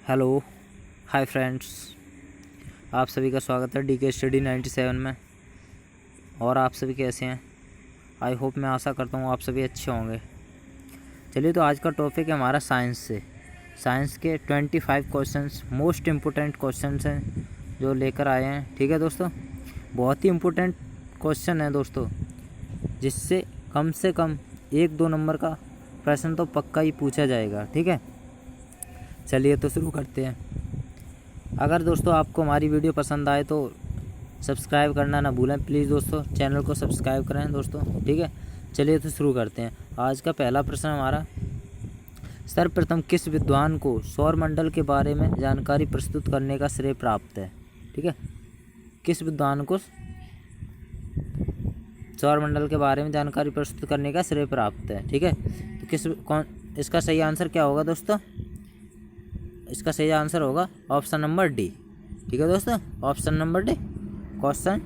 Hello hi friends, आप सभी का स्वागत है DK स्टडी 97 में। और आप सभी कैसे हैं? आई होप, मैं आशा करता हूँ आप सभी अच्छे होंगे। चलिए, तो आज का टॉपिक है हमारा साइंस से। साइंस के 25 क्वेश्चंस, मोस्ट इम्पोर्टेंट क्वेश्चंस हैं जो लेकर आए हैं। ठीक है दोस्तों, बहुत ही इम्पोर्टेंट क्वेश्चन है दोस्तों, जिससे कम से कम 1-2 नंबर का प्रश्न तो पक्का ही पूछा जाएगा। ठीक है, चलिए तो शुरू करते हैं। अगर दोस्तों आपको हमारी वीडियो पसंद आए तो सब्सक्राइब करना ना भूलें प्लीज़ दोस्तों, चैनल को सब्सक्राइब करें दोस्तों। ठीक है, चलिए तो शुरू करते हैं। आज का पहला प्रश्न हमारा, सर्वप्रथम किस विद्वान को सौरमंडल के बारे में जानकारी प्रस्तुत करने का श्रेय प्राप्त है? ठीक है, किस विद्वान को सौरमंडल के बारे में जानकारी प्रस्तुत करने का श्रेय प्राप्त है? ठीक है, तो इसका सही आंसर क्या होगा दोस्तों? इसका सही आंसर होगा ऑप्शन नंबर डी। ठीक है दोस्तों, option number D, question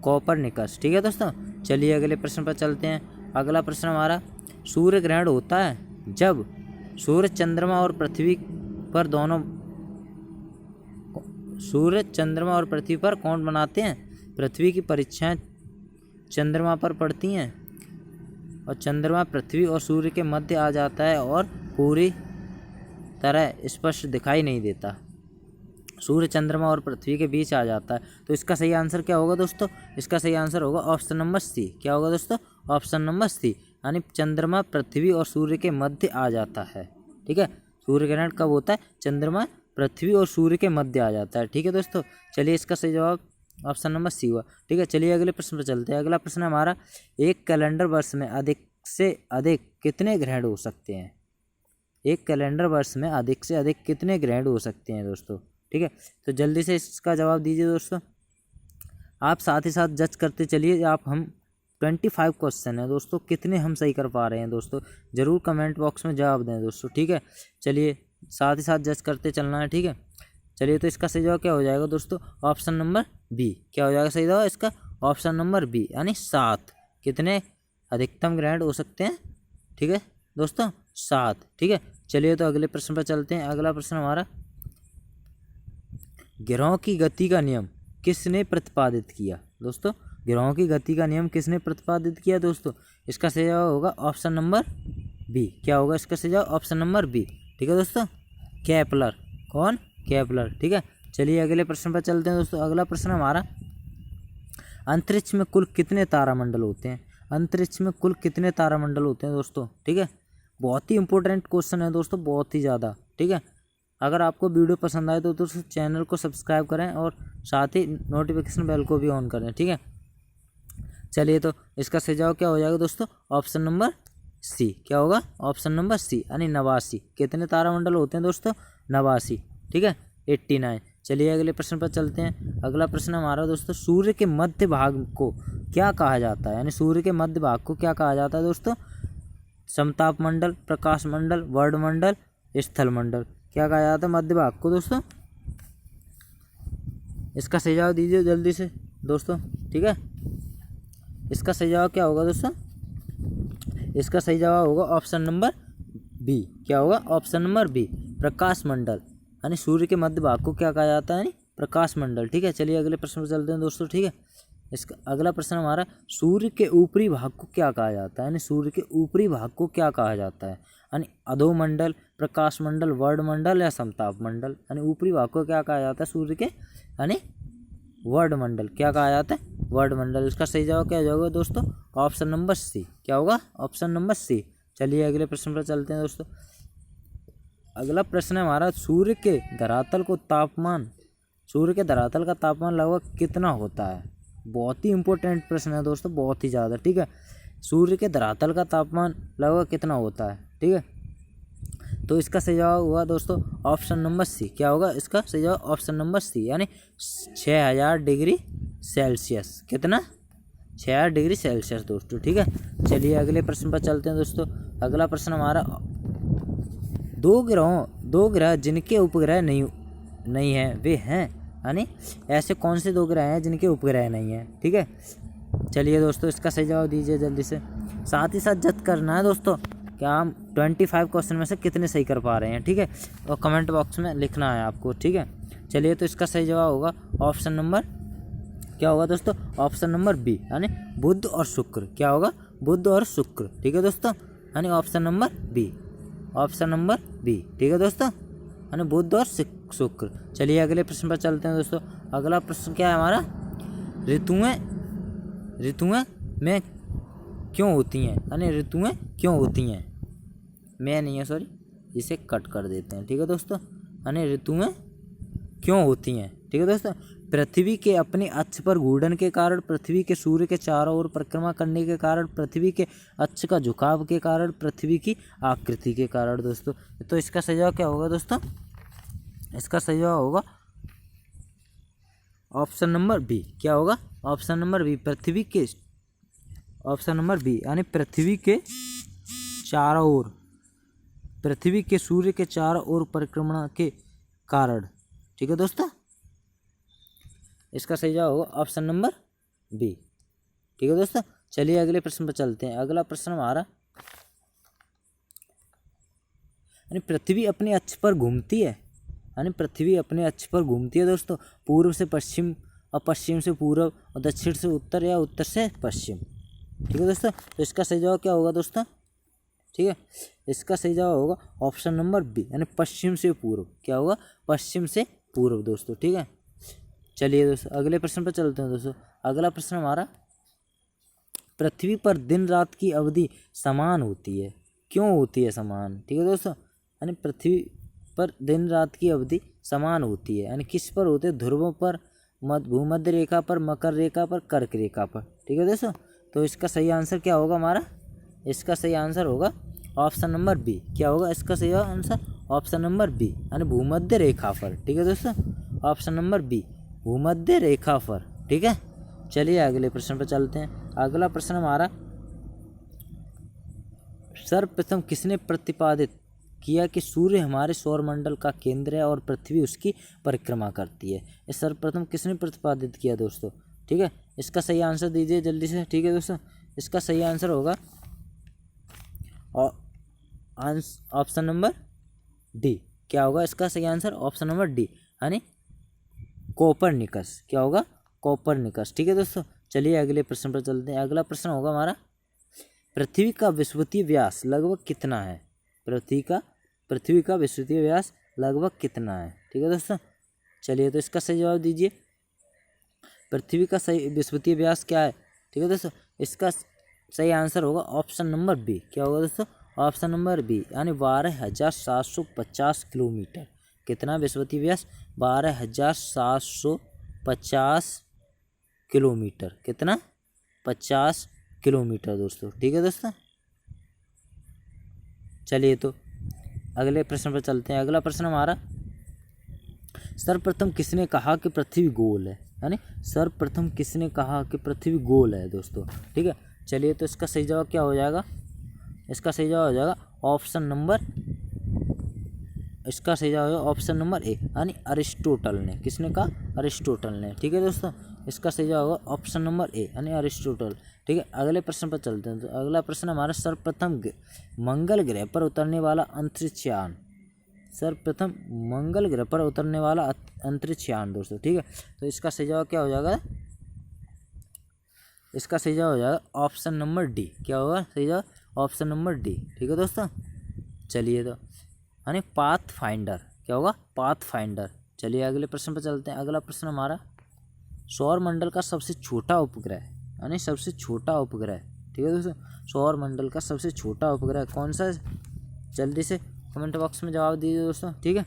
Copernicus. ठीक है दोस्तों, चलिए अगले प्रश्न पर चलते हैं। अगला प्रश्न हमारा, सूर्य ग्रहण होता है जब सूर्य चंद्रमा और पृथ्वी पर कौन बनाते हैं? पृथ्वी की परीक्षाएं चंद्रमा पर पड़ती हैं और चंद्रमा पृथ्वी और सूर्य के मध्य आ जाता है और पूरी तरह स्पष्ट दिखाई नहीं देता। सूर्य चंद्रमा और पृथ्वी के बीच आ जाता है। तो इसका सही आंसर क्या होगा दोस्तों? इसका सही आंसर होगा ऑप्शन नंबर सी। क्या होगा दोस्तों? ऑप्शन नंबर सी, यानी चंद्रमा पृथ्वी और सूर्य के मध्य आ जाता है। ठीक है, सूर्य ग्रहण कब होता है? चंद्रमा पृथ्वी और सूर्य के मध्य आ जाता है। ठीक है दोस्तों, चलिए इसका सही जवाब ऑप्शन नंबर सी हुआ। ठीक है, चलिए अगले प्रश्न पर चलते हैं। अगला प्रश्न हमारा, एक कैलेंडर वर्ष में अधिक से अधिक कितने ग्रहण हो सकते हैं? एक कैलेंडर वर्ष में अधिक से अधिक कितने ग्रहण हो सकते हैं दोस्तों? ठीक है, तो जल्दी से इसका जवाब दीजिए दोस्तों। आप साथ ही साथ जज करते चलिए। हम 25 क्वेश्चन है दोस्तों, कितने हम सही कर पा रहे हैं दोस्तों, ज़रूर कमेंट बॉक्स में जवाब दें दोस्तों। ठीक है, चलिए साथ ही साथ जज करते चलना है। ठीक है, चलिए तो इसका सही जवाब क्या हो जाएगा दोस्तों? Option number B. क्या हो जाएगा सही जवाब इसका? ऑप्शन नंबर बी, यानी 7 कितने अधिकतम ग्रहण हो सकते हैं? ठीक है दोस्तों, 7। ठीक है, चलिए तो अगले प्रश्न पर चलते हैं। अगला प्रश्न हमारा, ग्रहों की गति का नियम किसने प्रतिपादित किया? दोस्तों, ग्रहों की गति का नियम किसने प्रतिपादित किया दोस्तों? इसका सही जवाब होगा ऑप्शन नंबर बी। क्या होगा इसका सही जवाब? Option number B. ठीक है दोस्तों, केपलर। कौन? केपलर। ठीक है, चलिए अगले प्रश्न पर चलते हैं दोस्तों। अगला प्रश्न हमारा, अंतरिक्ष में कुल कितने तारामंडल होते हैं? अंतरिक्ष में कुल कितने तारामंडल होते हैं दोस्तों? ठीक है, बहुत ही इंपॉर्टेंट क्वेश्चन है दोस्तों, बहुत ही ज़्यादा। ठीक है, अगर आपको वीडियो पसंद आए तो दोस्तों चैनल को सब्सक्राइब करें और साथ ही नोटिफिकेशन बेल को भी ऑन करें। ठीक है, चलिए तो इसका सही जवाब क्या हो जाएगा दोस्तों? Option number C. क्या होगा? ऑप्शन नंबर सी, यानी 89। कितने तारामंडल होते हैं दोस्तों? 89। ठीक है, 89। चलिए अगले प्रश्न पर चलते हैं। अगला प्रश्न हमारा दोस्तों, सूर्य के मध्य भाग को क्या कहा जाता है? यानी सूर्य के मध्य भाग को क्या कहा जाता है दोस्तों? समताप मंडल, प्रकाश मंडल, वर्णमंडल, स्थल मंडल। क्या कहा जाता है मध्य भाग को दोस्तों? इसका सही जवाब दीजिए जल्दी से दोस्तों। ठीक है, इसका सही जवाब क्या होगा दोस्तों? इसका सही जवाब होगा ऑप्शन नंबर बी। क्या होगा? ऑप्शन नंबर बी, प्रकाश मंडल, यानी सूर्य के मध्य भाग को क्या कहा जाता है? यानी प्रकाश मंडल। ठीक है, चलिए अगले प्रश्न पर चलते हैं दोस्तों। ठीक है, इसका अगला प्रश्न हमारा, सूर्य के ऊपरी भाग को क्या कहा जाता है? यानी सूर्य के ऊपरी भाग को क्या कहा जाता है? यानी अधोमंडल, प्रकाश मंडल, वर्णमंडल या समताप मंडल। यानी ऊपरी भाग को क्या कहा जाता है सूर्य के? यानी वर्णमंडल। क्या कहा जाता है? वर्णमंडल। इसका सही जवाब क्या हो जाएगा दोस्तों? Option number C. क्या होगा? Option number C. चलिए अगले प्रश्न पर चलते हैं दोस्तों। अगला प्रश्न है हमारा, सूर्य के धरातल का तापमान लगभग कितना होता है? बहुत ही इंपॉर्टेंट प्रश्न है दोस्तों, बहुत ही ज़्यादा। ठीक है, सूर्य के धरातल का तापमान लगभग कितना होता है? ठीक है, तो इसका सही जवाब हुआ दोस्तों ऑप्शन नंबर सी। क्या होगा इसका सही जवाब? ऑप्शन नंबर सी, यानी 6000 डिग्री सेल्सियस। कितना? 6000 डिग्री सेल्सियस दोस्तों। ठीक है, चलिए अगले प्रश्न पर चलते हैं दोस्तों। अगला प्रश्न हमारा, दो ग्रह जिनके उपग्रह नहीं है वे हैं, यानी ऐसे कौन से 2 ग्रह हैं जिनके उपग्रह नहीं हैं? ठीक है, चलिए दोस्तों इसका सही जवाब दीजिए जल्दी से, साथ ही साथ जज करना है दोस्तों। कि हम 25 क्वेश्चन में से कितने सही कर पा रहे हैं। ठीक है, और कमेंट बॉक्स में लिखना है आपको। ठीक है, चलिए तो इसका सही जवाब होगा ऑप्शन नंबर, क्या होगा दोस्तों, ऑप्शन नंबर बी, यानी बुध और शुक्र। क्या होगा, बुध और शुक्र। ठीक है दोस्तों, यानी option number B, option number B. ठीक है दोस्तों, यानी बुध और शुक्र। चलिए अगले प्रश्न पर चलते हैं दोस्तों। अगला प्रश्न क्या है हमारा, ऋतुएं में क्यों होती हैं, यानी ऋतुएं क्यों होती हैं, मैं नहीं है सॉरी, इसे कट कर देते हैं। ठीक है दोस्तों, यानी ऋतुएं क्यों होती हैं। ठीक है दोस्तों, पृथ्वी के अपने अक्ष पर घूर्णन के कारण, पृथ्वी के सूर्य के चारों ओर परिक्रमा करने के कारण, पृथ्वी के अक्ष का झुकाव के कारण, पृथ्वी की आकृति के कारण दोस्तों। तो इसका सही जवाब क्या होगा दोस्तों, इसका सही जवाब होगा ऑप्शन नंबर बी। क्या होगा, ऑप्शन नंबर बी, पृथ्वी के, ऑप्शन नंबर बी, यानी पृथ्वी के चारों ओर, पृथ्वी के सूर्य के चारों ओर परिक्रमा के कारण। ठीक है दोस्तों, इसका सही जवाब होगा ऑप्शन नंबर बी। ठीक है दोस्तों, चलिए अगले प्रश्न पर चलते हैं। अगला प्रश्न हमारा, यानी पृथ्वी अपने अक्ष पर घूमती है, यानी पृथ्वी अपने अक्ष पर घूमती है दोस्तों, पूर्व से पश्चिम और पश्चिम से पूर्व और दक्षिण से उत्तर या उत्तर से पश्चिम। ठीक है दोस्तों, तो इसका सही जवाब क्या होगा दोस्तों, ठीक है, इसका सही जवाब होगा ऑप्शन नंबर बी, यानी पश्चिम से पूर्व। क्या होगा, पश्चिम से पूर्व दोस्तों। ठीक है, चलिए दोस्तों अगले प्रश्न पर चलते हैं दोस्तों। अगला प्रश्न हमारा, पृथ्वी पर दिन रात की अवधि समान होती है, क्यों होती है समान। ठीक है दोस्तों, यानी पृथ्वी पर दिन रात की अवधि समान होती है, यानी किस पर होते हैं, ध्रुवों पर, भूमध्य रेखा पर, मकर रेखा पर, कर्क रेखा पर। ठीक है दोस्तों, तो इसका सही आंसर क्या होगा हमारा, इसका सही आंसर होगा ऑप्शन नंबर बी। क्या होगा इसका सही आंसर, ऑप्शन नंबर बी, यानी भूमध्य रेखा पर। ठीक है दोस्तों, ऑप्शन नंबर बी, भूमध्य रेखा पर। ठीक है, चलिए अगले प्रश्न पर चलते हैं। अगला प्रश्न हमारा, सर्वप्रथम किसने प्रतिपादित किया कि सूर्य हमारे सौरमंडल का केंद्र है और पृथ्वी उसकी परिक्रमा करती है। इस सर्वप्रथम किसने प्रतिपादित किया दोस्तों। ठीक है, इसका सही आंसर दीजिए जल्दी से। ठीक है दोस्तों, इसका सही आंसर होगा ऑप्शन नंबर डी। क्या होगा इसका सही आंसर, ऑप्शन नंबर डी, यानी कोपरनिकस। क्या होगा, कोपरनिकस। ठीक है दोस्तों, चलिए अगले प्रश्न पर चलते हैं। अगला प्रश्न होगा हमारा, पृथ्वी का विषुवतीय व्यास लगभग कितना है, पृथ्वी का विषुवतीय व्यास लगभग कितना है। ठीक है दोस्तों, चलिए तो इसका सही जवाब दीजिए, पृथ्वी का सही विषुवतीय व्यास क्या है। ठीक है दोस्तों, इसका सही आंसर होगा ऑप्शन नंबर बी। क्या होगा दोस्तों, ऑप्शन नंबर बी, यानी 12,750 किलोमीटर। कितना विषुवतीय व्यास, 12,750 किलोमीटर। कितना, 50 किलोमीटर दोस्तों। ठीक है दोस्तों, चलिए तो अगले प्रश्न पर चलते हैं। अगला प्रश्न हमारा, सर्वप्रथम किसने कहा कि पृथ्वी गोल है, यानी सर्वप्रथम किसने कहा कि पृथ्वी गोल है दोस्तों। ठीक है, चलिए तो इसका सही जवाब क्या हो जाएगा, इसका सही जवाब हो जाएगा ऑप्शन नंबर, इसका सही जवाब होगा ऑप्शन नंबर ए, यानी अरिस्टोटल ने। किसने कहा, अरिस्टोटल ने। ठीक है दोस्तों, इसका सही जवाब होगा ऑप्शन नंबर ए, यानी अरिस्टोटल। ठीक है, अगले प्रश्न पर चलते हैं। तो अगला प्रश्न हमारा, सर्वप्रथम मंगल ग्रह पर उतरने वाला अंतरिक्षयान, सर्वप्रथम मंगल ग्रह पर उतरने वाला अंतरिक्षयान दोस्तों। ठीक है, तो इसका सही जवाब क्या हो जाएगा, इसका सही जवाब हो जाएगा ऑप्शन नंबर डी। क्या होगा सही जवाब, ऑप्शन नंबर डी। ठीक है दोस्तों, चलिए तो यानी पाथ फाइंडर। क्या होगा, पाथ फाइंडर। चलिए अगले प्रश्न पर चलते हैं। अगला प्रश्न हमारा, सौरमंडल का सबसे छोटा उपग्रह, यानी सबसे छोटा उपग्रह। ठीक है दोस्तों, सौरमंडल का सबसे छोटा उपग्रह कौन सा है, जल्दी से कमेंट बॉक्स में जवाब दीजिए दोस्तों। ठीक है,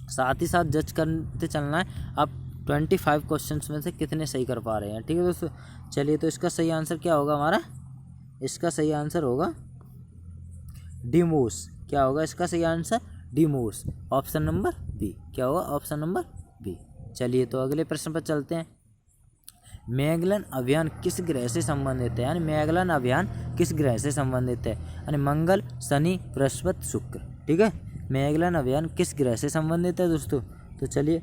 साथ ही साथ जज करते चलना है आप 25 क्वेश्चंस में से कितने सही कर पा रहे हैं। ठीक है दोस्तों, चलिए तो इसका सही आंसर क्या होगा हमारा, इसका सही आंसर होगा डिमोस। क्या होगा इसका सही आंसर, डिमोस, ऑप्शन नंबर बी। क्या होगा, ऑप्शन नंबर बी। चलिए तो अगले प्रश्न पर चलते हैं। मैगलन अभियान किस ग्रह से संबंधित है, यानी मैगलन अभियान किस ग्रह से संबंधित है, यानी मंगल, शनि, बृहस्पति, शुक्र। ठीक है, मैगलन अभियान किस ग्रह से संबंधित है दोस्तों। तो चलिए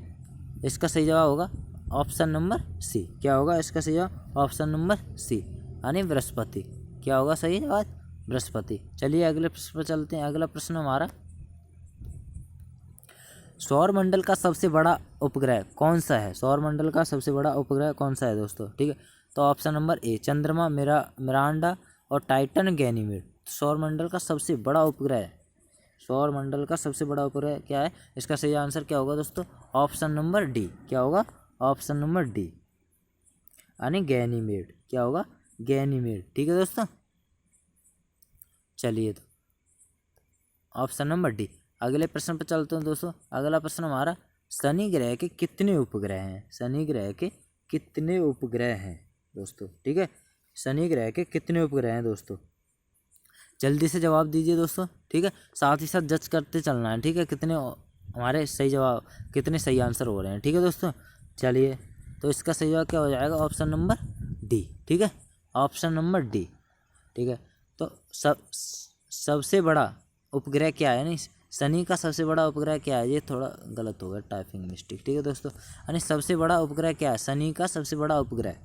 इसका सही जवाब होगा ऑप्शन नंबर सी। क्या होगा इसका सही जवाब, ऑप्शन नंबर सी, यानी बृहस्पति। क्या होगा सही जवाब, बृहस्पति। चलिए अगले प्रश्न पर चलते हैं। अगला प्रश्न हमारा, सौरमंडल का सबसे बड़ा उपग्रह कौन सा है? सौरमंडल का सबसे बड़ा उपग्रह कौन सा है दोस्तों? ठीक है, तो ऑप्शन नंबर ए चंद्रमा, मिरांडा और टाइटन, गैनीमेड। सौरमंडल का सबसे बड़ा उपग्रह, सौरमंडल का सबसे बड़ा उपग्रह क्या है? इसका सही आंसर क्या होगा दोस्तों? Option number D. क्या होगा? ऑप्शन नंबर डी यानी गैनीमेड। क्या होगा? गैनीमेड। ठीक है दोस्तों, चलिए तो ऑप्शन नंबर डी। अगले प्रश्न पर चलते हैं दोस्तों। अगला प्रश्न हमारा, शनि ग्रह के कितने उपग्रह हैं? शनि ग्रह के कितने उपग्रह हैं दोस्तों? ठीक है, शनि ग्रह के कितने उपग्रह हैं दोस्तों? जल्दी से जवाब दीजिए दोस्तों। ठीक है, साथ ही साथ जज करते चलना है। ठीक है, कितने हमारे सही जवाब, कितने सही आंसर हो रहे हैं। ठीक है दोस्तों, चलिए तो इसका सही जवाब क्या हो जाएगा? Option number D. ठीक है, ऑप्शन नंबर डी। ठीक है, तो सबसे बड़ा उपग्रह क्या है? नहीं, शनि का सबसे बड़ा उपग्रह क्या है? ये थोड़ा गलत हो गया, टाइपिंग मिस्टेक। ठीक है दोस्तों, यानी सबसे बड़ा उपग्रह क्या है? शनि का सबसे बड़ा उपग्रह,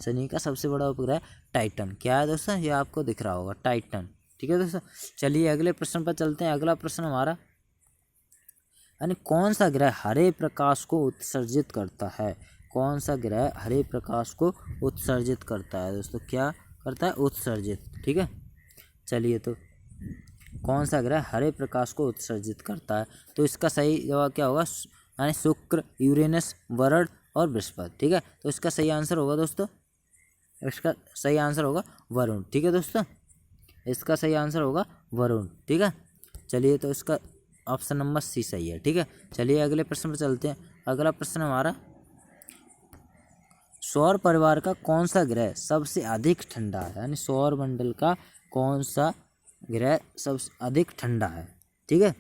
शनि का सबसे बड़ा उपग्रह टाइटन। क्या है दोस्तों? ये आपको दिख रहा होगा, टाइटन। ठीक है दोस्तों, चलिए अगले प्रश्न पर चलते हैं। अगला प्रश्न हमारा, यानी कौन सा ग्रह हरे प्रकाश को उत्सर्जित करता है? कौन सा ग्रह हरे प्रकाश को उत्सर्जित करता है दोस्तों? क्या करता है? उत्सर्जित। ठीक है, चलिए तो कौन सा ग्रह हरे प्रकाश को उत्सर्जित करता है? तो इसका सही जवाब क्या होगा? यानी शुक्र, यूरेनस, वरुण और बृहस्पति। ठीक है, तो इसका सही आंसर होगा दोस्तों, इसका सही आंसर होगा वरुण। ठीक है दोस्तों, इसका सही आंसर होगा वरुण। ठीक है, चलिए तो इसका ऑप्शन नंबर सी सही है। ठीक है, चलिए अगले प्रश्न पर चलते हैं। अगला प्रश्न हमारा, सौर परिवार का कौन सा ग्रह सबसे अधिक ठंडा है? यानी सौर मंडल का कौन सा ग्रह सबसे अधिक ठंडा है? ठीक है,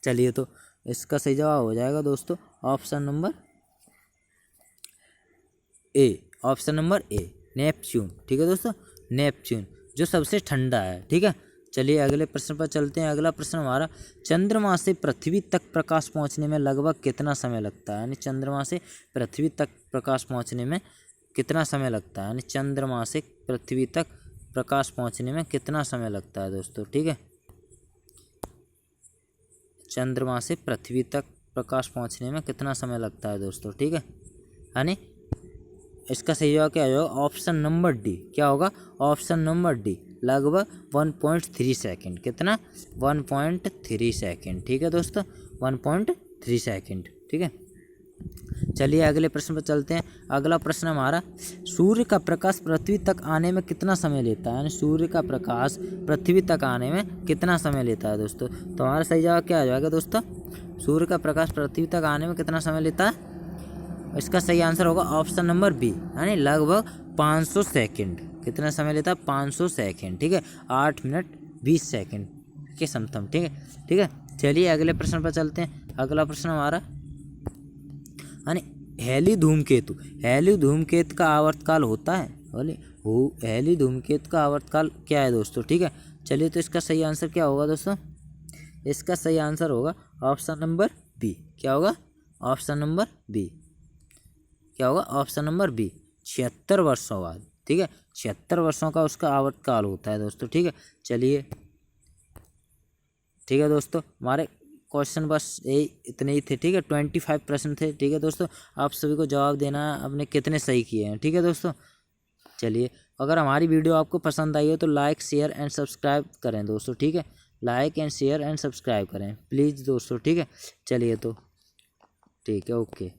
चलिए तो इसका सही जवाब हो जाएगा दोस्तों option number A. Option number A Neptune. ठीक है दोस्तों, नेपच्यून जो सबसे ठंडा है। ठीक है, चलिए अगले प्रश्न पर चलते हैं। अगला प्रश्न हमारा, चंद्रमा से पृथ्वी तक प्रकाश पहुंचने में लगभग कितना समय लगता है? यानी चंद्रमा से पृथ्वी तक प्रकाश पहुंचने में कितना समय लगता है? यानी चंद्रमा से पृथ्वी तक प्रकाश पहुंचने में कितना समय लगता है दोस्तों? ठीक है, चंद्रमा से पृथ्वी तक प्रकाश पहुंचने में कितना समय लगता है दोस्तों? ठीक है, यानी इसका सही जवाब क्या होगा? Option number D. क्या होगा? ऑप्शन नंबर डी, लगभग 1.3 सेकेंड। कितना? 1.3 सेकेंड। ठीक है दोस्तों, 1.3 सेकेंड। ठीक है, चलिए अगले प्रश्न पर चलते हैं। अगला प्रश्न हमारा, सूर्य का प्रकाश पृथ्वी तक आने में कितना समय लेता है? यानी सूर्य का प्रकाश पृथ्वी तक आने में कितना समय लेता है दोस्तों? तो हमारा सही जवाब क्या हो जाएगा दोस्तों? सूर्य का प्रकाश पृथ्वी तक आने में कितना समय लेता है? इसका सही आंसर होगा ऑप्शन नंबर बी, यानी लगभग 500 सेकेंड। कितना समय लेता है? 500 सेकेंड। ठीक है, 8 मिनट 20 सेकेंड के समथम। ठीक है, ठीक है, चलिए अगले प्रश्न पर चलते हैं। अगला प्रश्न हमारा, यानी हेली धूमकेतु, हेली धूमकेतु का आवर्तकाल होता है? बोले हेली धूमकेतु का आवर्तकाल क्या है दोस्तों? ठीक है, चलिए तो इसका सही आंसर क्या होगा दोस्तों? इसका सही आंसर होगा ऑप्शन नंबर बी। क्या होगा? Option number B. क्या होगा? ऑप्शन नंबर बी, 76 वर्षों बाद। ठीक है, 76 वर्षों का उसका आवर्तकाल होता है दोस्तों। ठीक है, चलिए ठीक है दोस्तों, हमारे क्वेश्चन बस यही इतने ही थे। ठीक है, 25 प्रश्न थे। ठीक है दोस्तों, आप सभी को जवाब देना है आपने कितने सही किए हैं। ठीक है दोस्तों, चलिए अगर हमारी वीडियो आपको पसंद आई हो तो लाइक, शेयर एंड सब्सक्राइब करें दोस्तों। ठीक है, like and share and subscribe करें प्लीज़ दोस्तों। ठीक है, चलिए तो ठीक है, ओके।